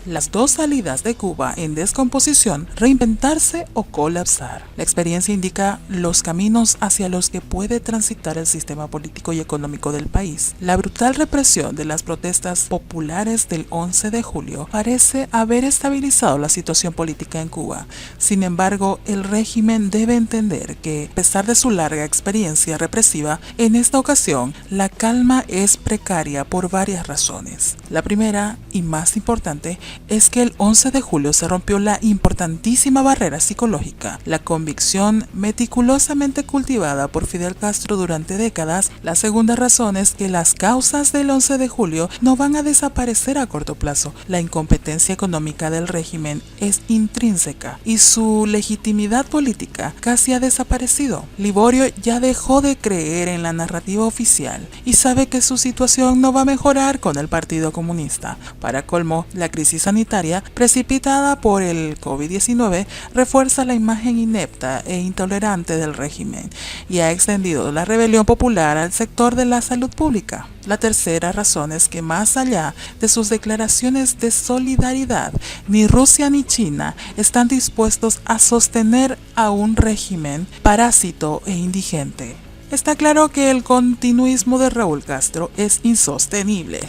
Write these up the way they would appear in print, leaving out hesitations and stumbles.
las dos salidas de Cuba en descomposición, reinventarse o colapsar. La experiencia indica los caminos hacia los que puede transitar el sistema político y económico del país. La brutal represión de las protestas populares del 11 de julio parece haber estabilizado la situación política en Cuba. Sin embargo, el régimen debe entender que, a pesar de su larga experiencia represiva, en esta ocasión la calma es precaria por varias razones. La primera y más importante es que el 11 de julio se rompió la importantísima barrera psicológica, la convicción meticulosamente cultivada por Fidel Castro durante décadas. La segunda razón es que las causas del 11 de julio no van a desaparecer a corto plazo. La incompetencia económica del régimen es intrínseca y su legitimidad política casi ha desaparecido. Liborio ya dejó de creer en la narrativa oficial y sabe que su situación no va a mejorar con el Partido Comunista. Para colmo, la crisis sanitaria precipitada por el COVID-19 refuerza la imagen inepta e intolerante del régimen y ha extendido la rebelión popular al sector de la salud pública. La tercera razón es que más allá de sus declaraciones de solidaridad, ni Rusia ni China están dispuestos a sostener a un régimen parásito e indigente. Está claro que el continuismo de Raúl Castro es insostenible.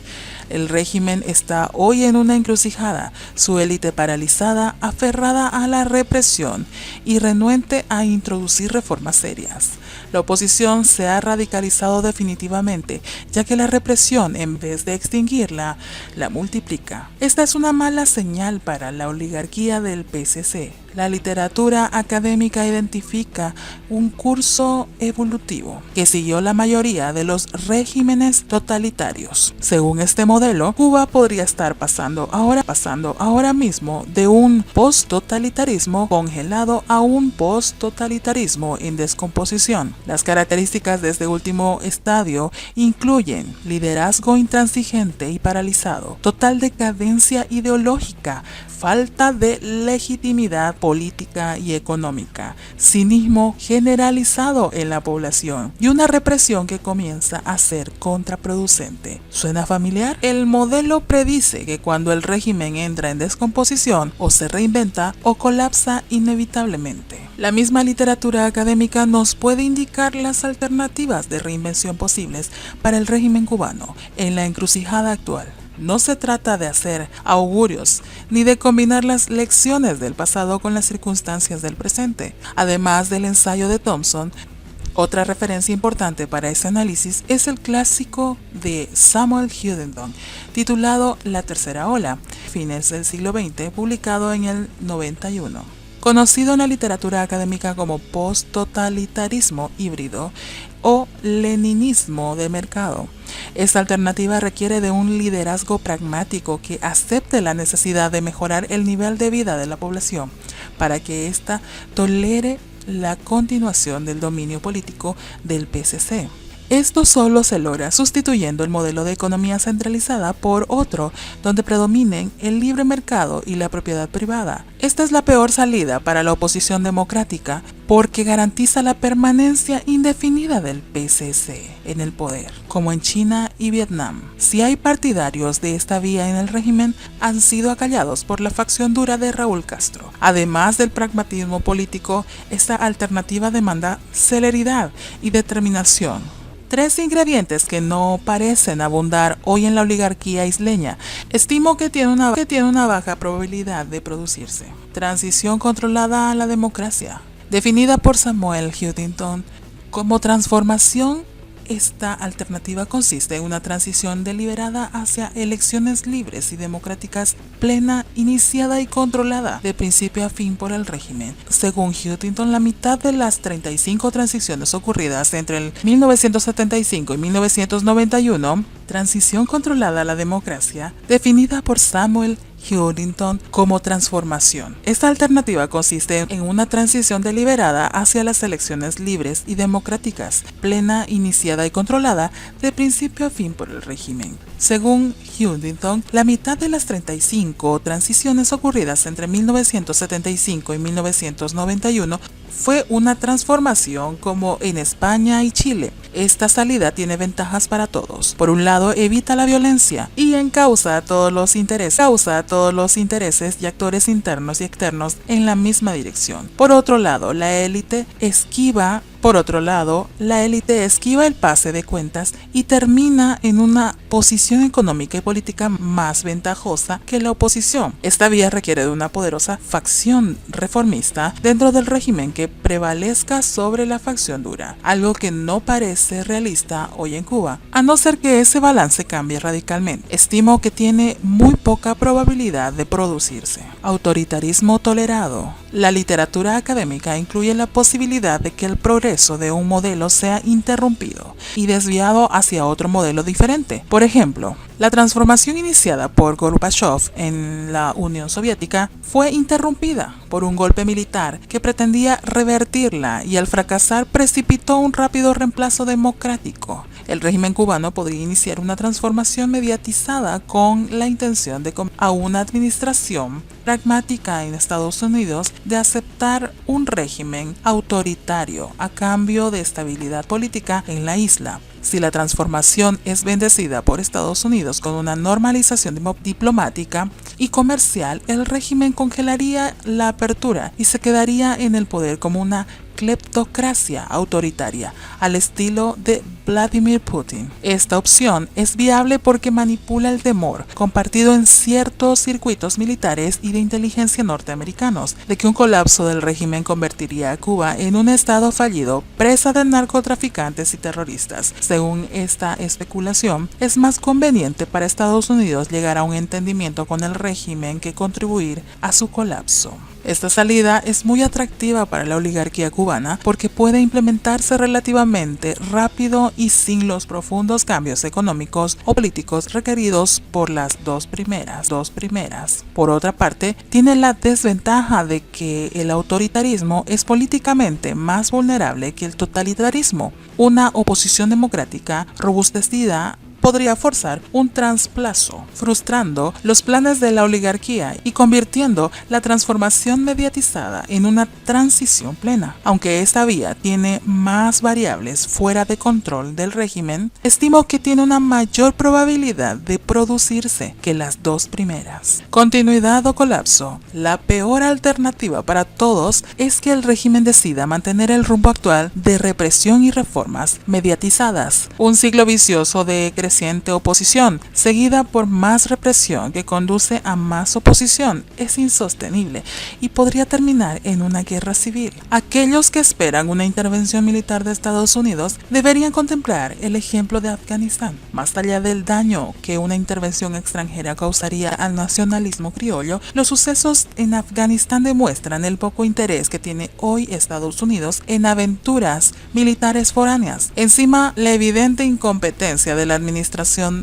El régimen está hoy en una encrucijada, su élite paralizada, aferrada a la represión y renuente a introducir reformas serias. La oposición se ha radicalizado definitivamente, ya que la represión, en vez de extinguirla, la multiplica. Esta es una mala señal para la oligarquía del PSC. La literatura académica identifica un curso evolutivo que siguió la mayoría de los regímenes totalitarios. Según este modelo, Cuba podría estar pasando ahora mismo de un post-totalitarismo congelado a un post-totalitarismo en descomposición. Las características de este último estadio incluyen liderazgo intransigente y paralizado, total decadencia ideológica, falta de legitimidad política y económica, cinismo generalizado en la población y una represión que comienza a ser contraproducente. ¿Suena familiar? El modelo predice que cuando el régimen entra en descomposición, o se reinventa o colapsa inevitablemente. La misma literatura académica nos puede indicar las alternativas de reinvención posibles para el régimen cubano en la encrucijada actual. No se trata de hacer augurios ni de combinar las lecciones del pasado con las circunstancias del presente. Además del ensayo de Thompson, otra referencia importante para ese análisis es el clásico de Samuel Huntington, titulado La Tercera Ola, fines del siglo XX, publicado en el 91. Conocido en la literatura académica como post-totalitarismo híbrido o leninismo de mercado. Esta alternativa requiere de un liderazgo pragmático que acepte la necesidad de mejorar el nivel de vida de la población para que ésta tolere la continuación del dominio político del PSC. Esto solo se logra sustituyendo el modelo de economía centralizada por otro donde predominen el libre mercado y la propiedad privada. Esta es la peor salida para la oposición democrática porque garantiza la permanencia indefinida del PSC en el poder, como en China y Vietnam. Si hay partidarios de esta vía en el régimen, han sido acallados por la facción dura de Raúl Castro. Además del pragmatismo político, esta alternativa demanda celeridad y determinación. Tres ingredientes que no parecen abundar hoy en la oligarquía isleña. Estimo que tiene una baja probabilidad de producirse. Transición controlada a la democracia. Definida por Samuel Huntington como transformación, esta alternativa consiste en una transición deliberada hacia elecciones libres y democráticas plena, iniciada y controlada de principio a fin por el régimen. Según Huntington, la mitad de las 35 transiciones ocurridas entre el 1975 y 1991, transición controlada a la democracia, definida por Samuel Huntington como transformación. Esta alternativa consiste en una transición deliberada hacia las elecciones libres y democráticas, plena, iniciada y controlada de principio a fin por el régimen. Según Huntington, la mitad de las 35 transiciones ocurridas entre 1975 y 1991 fue una transformación como en España y Chile. Esta salida tiene ventajas para todos. Por un lado, evita la violencia y encausa todos los intereses todos los intereses y actores internos y externos en la misma dirección. Por otro lado, la élite esquiva el pase de cuentas y termina en una posición económica y política más ventajosa que la oposición. Esta vía requiere de una poderosa facción reformista dentro del régimen que prevalezca sobre la facción dura, algo que no parece realista hoy en Cuba, a no ser que ese balance cambie radicalmente. Estimo que tiene muy poca probabilidad de producirse. Autoritarismo tolerado. La literatura académica incluye la posibilidad de que el progreso de un modelo sea interrumpido y desviado hacia otro modelo diferente. Por ejemplo, la transformación iniciada por Gorbachev en la Unión Soviética fue interrumpida por un golpe militar que pretendía revertirla y al fracasar precipitó un rápido reemplazo democrático. El régimen cubano podría iniciar una transformación mediatizada con la intención de a una administración pragmática en Estados Unidos de aceptar un régimen autoritario a cambio de estabilidad política en la isla. Si la transformación es bendecida por Estados Unidos con una normalización diplomática y comercial, el régimen congelaría la apertura y se quedaría en el poder como una cleptocracia autoritaria al estilo de Vladimir Putin. Esta opción es viable porque manipula el temor compartido en ciertos circuitos militares y de inteligencia norteamericanos de que un colapso del régimen convertiría a Cuba en un estado fallido, presa de narcotraficantes y terroristas. Según esta especulación, es más conveniente para Estados Unidos llegar a un entendimiento con el régimen que contribuir a su colapso. Esta salida es muy atractiva para la oligarquía cubana porque puede implementarse relativamente rápido y sin los profundos cambios económicos o políticos requeridos por las dos primeras. Por otra parte, tiene la desventaja de que el autoritarismo es políticamente más vulnerable que el totalitarismo. Una oposición democrática robustecida podría forzar un trasplazo, frustrando los planes de la oligarquía y convirtiendo la transformación mediatizada en una transición plena. Aunque esta vía tiene más variables fuera de control del régimen, estimo que tiene una mayor probabilidad de producirse que las dos primeras. Continuidad o colapso. La peor alternativa para todos es que el régimen decida mantener el rumbo actual de represión y reformas mediatizadas, un ciclo vicioso de creciente oposición, seguida por más represión que conduce a más oposición, es insostenible y podría terminar en una guerra civil. Aquellos que esperan una intervención militar de Estados Unidos deberían contemplar el ejemplo de Afganistán. Más allá del daño que una intervención extranjera causaría al nacionalismo criollo, los sucesos en Afganistán demuestran el poco interés que tiene hoy Estados Unidos en aventuras militares foráneas. Encima, la evidente incompetencia de la administración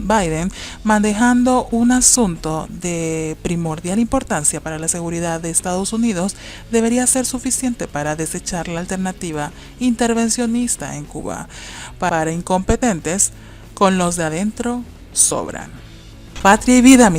Biden manejando un asunto de primordial importancia para la seguridad de Estados Unidos debería ser suficiente para desechar la alternativa intervencionista en Cuba. Para incompetentes, con los de adentro sobran. Patria y vida,